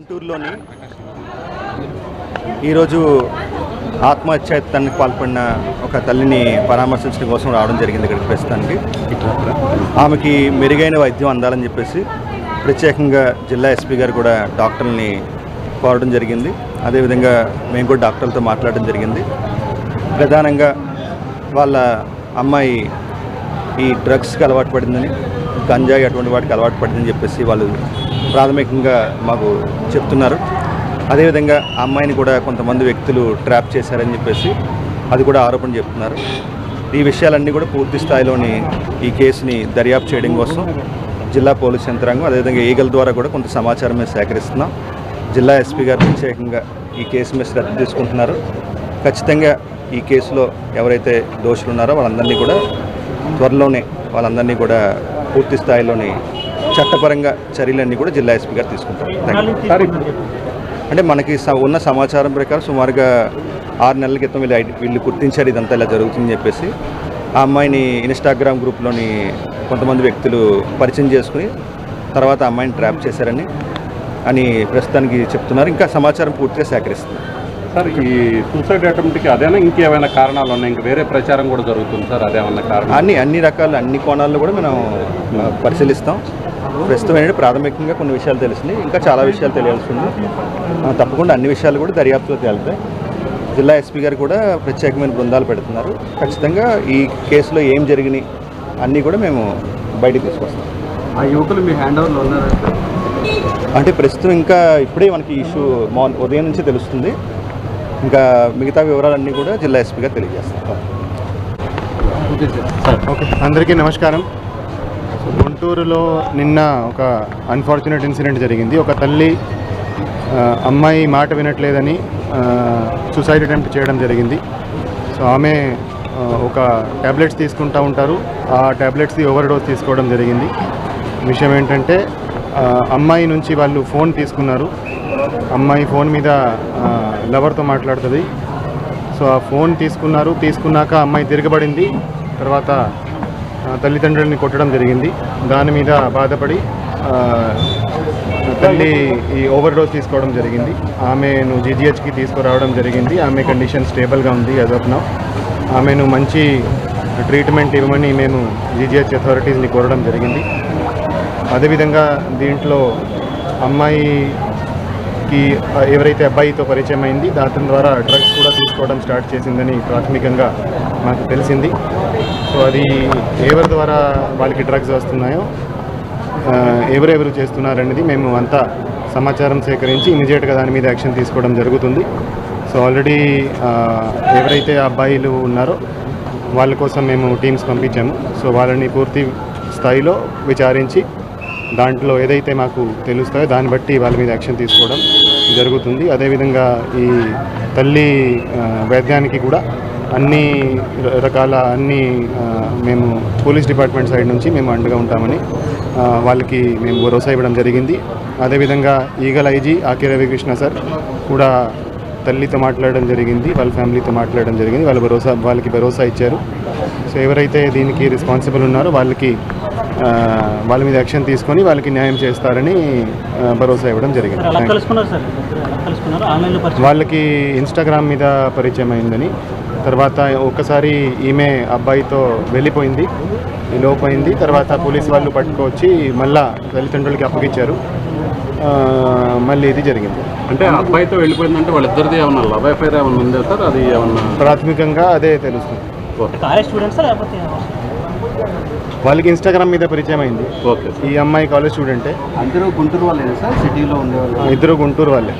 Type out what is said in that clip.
గుంటూరులోని ఈరోజు ఆత్మహత్యాయత్నానికి పాల్పడిన ఒక తల్లిని పరామర్శించడం కోసం రావడం జరిగింది ఇక్కడికి ప్రస్తుతానికి. ఆమెకి మెరుగైన వైద్యం అందాలని చెప్పేసి ప్రత్యేకంగా జిల్లా ఎస్పీ గారు కూడా డాక్టర్ని కోరడం జరిగింది. అదేవిధంగా మేము కూడా డాక్టర్లతో మాట్లాడడం జరిగింది. ప్రధానంగా వాళ్ళ అమ్మాయి ఈ డ్రగ్స్కి అలవాటు పడిందని, గంజాయి అటువంటి వాటికి అలవాటు పడిందని చెప్పేసి వాళ్ళు ప్రాథమికంగా మాకు చెప్తున్నారు. అదేవిధంగా ఆ అమ్మాయిని కూడా కొంతమంది వ్యక్తులు ట్రాప్ చేశారని చెప్పేసి అది కూడా ఆరోపణ చెప్తున్నారు. ఈ విషయాలన్నీ కూడా పూర్తి స్థాయిలోని ఈ కేసుని దర్యాప్తు చేయడం కోసం జిల్లా పోలీస్ యంత్రాంగం అదేవిధంగా ఈగల ద్వారా కూడా కొంత సమాచారం మేము సేకరిస్తున్నాం. జిల్లా ఎస్పీ గారు ప్రత్యేకంగా ఈ కేసు మీద శ్రద్ధ తీసుకుంటున్నారు. ఖచ్చితంగా ఈ కేసులో ఎవరైతే దోషులు ఉన్నారో వాళ్ళందరినీ కూడా త్వరలోనే వాళ్ళందరినీ కూడా పూర్తి స్థాయిలోని చట్టపరంగా చర్యలన్నీ కూడా జిల్లా ఎస్పీ గారు తీసుకుంటారు. అంటే మనకి ఉన్న సమాచారం ప్రకారం సుమారుగా 6 నెలల క్రితం వీళ్ళు గుర్తించారు ఇదంతా ఇలా జరుగుతుందని చెప్పేసి. ఆ అమ్మాయిని ఇన్స్టాగ్రామ్ గ్రూప్లోని కొంతమంది వ్యక్తులు పరిచయం చేసుకుని తర్వాత ఆ అమ్మాయిని ట్రాప్ చేశారని ప్రస్తుతానికి చెప్తున్నారు. ఇంకా సమాచారం పూర్తిగా సేకరిస్తుంది. సార్, ఈ సూసైడ్ అటెంప్ట్కి అదేనా ఇంకేమైనా కారణాలు ఉన్నాయి? ఇంక వేరే ప్రచారం కూడా జరుగుతుంది సార్, అదేమన్నా కారణం? అన్ని రకాల అన్ని కోణాల్లో కూడా మనం పరిశీలిస్తాం. ప్రస్తుతం ఏంటంటే ప్రాథమికంగా కొన్ని విషయాలు తెలిసినాయి, ఇంకా చాలా విషయాలు తెలియాల్సి ఉంది. తప్పకుండా అన్ని విషయాలు కూడా దర్యాప్తులో తేలుతాయి. జిల్లా ఎస్పీ గారు కూడా ప్రత్యేకమైన బృందాలు పెడుతున్నారు. ఖచ్చితంగా ఈ కేసులో ఏం జరిగినాయి అన్నీ కూడా మేము బయటకు తీసుకొస్తాం. ఆ యువకులు మీ హ్యాండ్ ఓవర్లో ఉన్నారు అంటే ప్రస్తుతం ఇంకా ఇప్పుడే మనకి ఇష్యూ ఉదయం నుంచి తెలుస్తుంది. ఇంకా మిగతా వివరాలన్నీ కూడా జిల్లా ఎస్పీ గారు తెలియజేస్తారు. ఓకే, అందరికీ నమస్కారం. గుంటూరులో నిన్న ఒక అన్ఫార్చునేట్ ఇన్సిడెంట్ జరిగింది. ఒక తల్లి అమ్మాయి మాట వినట్లేదని సూసైడ్ అటెంప్ట్ చేయడం జరిగింది. సో ఆమె ఒక ట్యాబ్లెట్స్ తీసుకుంటూ ఉంటారు. ఆ ట్యాబ్లెట్స్ది ఓవర్ డోస్ తీసుకోవడం జరిగింది. విషయం ఏంటంటే అమ్మాయి నుంచి వాళ్ళు ఫోన్ తీసుకున్నారు. అమ్మాయి ఫోన్ మీద లవర్తో మాట్లాడుతుంది. సో ఆ ఫోన్ తీసుకున్నాక అమ్మాయి తిరగబడింది. తర్వాత తల్లిదండ్రులని కొట్టడం జరిగింది. దాని మీద బాధపడి తల్లి ఈ ఓవర్ డోస్ తీసుకోవడం జరిగింది. ఆమెను జీజీహెచ్కి తీసుకురావడం జరిగింది. ఆమె కండిషన్ స్టేబుల్గా ఉంది యాజ్ ఆఫ్ నౌ. ఆమెను మంచి ట్రీట్మెంట్ ఇవ్వమని మేము జీజీహెచ్ అథారిటీస్ని కోరడం జరిగింది. అదేవిధంగా దీంట్లో అమ్మాయికి ఎవరైతే అబ్బాయితో పరిచయం అయింది దాని ద్వారా డ్రగ్స్ కూడా తీసుకోవడం స్టార్ట్ చేసిందని ప్రాథమికంగా మాకు తెలిసింది. సో అది ఎవరి ద్వారా వాళ్ళకి డ్రగ్స్ వస్తున్నాయో, ఎవరెవరు చేస్తున్నారనేది మేము అంతా సమాచారం సేకరించి ఇమీడియట్గా దాని మీద యాక్షన్ తీసుకోవడం జరుగుతుంది. సో ఆల్రెడీ ఎవరైతే అబ్బాయిలు ఉన్నారో వాళ్ళ కోసం మేము టీమ్స్ పంపించాము. సో వాళ్ళని పూర్తి స్థాయిలో విచారించి దాంట్లో ఏదైతే మాకు తెలుస్తాయో దాన్ని బట్టి వాళ్ళ మీద యాక్షన్ తీసుకోవడం జరుగుతుంది. అదేవిధంగా ఈ తల్లి వైద్యానికి కూడా అన్ని రకాల మేము పోలీస్ డిపార్ట్మెంట్ సైడ్ నుంచి మేము అండగా ఉంటామని వాళ్ళకి మేము భరోసా ఇవ్వడం జరిగింది. అదేవిధంగా ఈగల్ ఐజీ ఆకే రవికృష్ణ సార్ కూడా తల్లితో మాట్లాడడం జరిగింది, వాళ్ళ ఫ్యామిలీతో మాట్లాడడం జరిగింది. వాళ్ళకి భరోసా ఇచ్చారు. సో ఎవరైతే దీనికి రెస్పాన్సిబుల్ ఉన్నారో వాళ్ళ మీద యాక్షన్ తీసుకొని వాళ్ళకి న్యాయం చేస్తారని భరోసా ఇవ్వడం జరిగింది. వాళ్ళకి ఇన్స్టాగ్రామ్ మీద పరిచయం అయిందని, తర్వాత ఒక్కసారి ఈమె అబ్బాయితో వెళ్ళిపోయింది, లోపోయింది. తర్వాత పోలీస్ వాళ్ళు పట్టుకొచ్చి మళ్ళా తల్లిదండ్రులకి అప్పగించారు. మళ్ళీ ఇది జరిగింది. అంటే అబ్బాయితో వెళ్ళిపోయిందంటే వాళ్ళిద్దరిది ఏమన్నా లవ్ అఫైర్ ఏమన్నా ఉందా సార్? అది ఏమన్నా ప్రాథమికంగా అదే తెలుస్తుంది. వాళ్ళకి ఇన్స్టాగ్రామ్ మీద పరిచయం అయింది. ఓకే, ఈ అమ్మాయి కాలేజ్ స్టూడెంటే. అందరూ గుంటూరు వాళ్ళే సార్? సిటీలో ఉండేవాళ్ళు? ఇద్దరు గుంటూరు వాళ్ళే.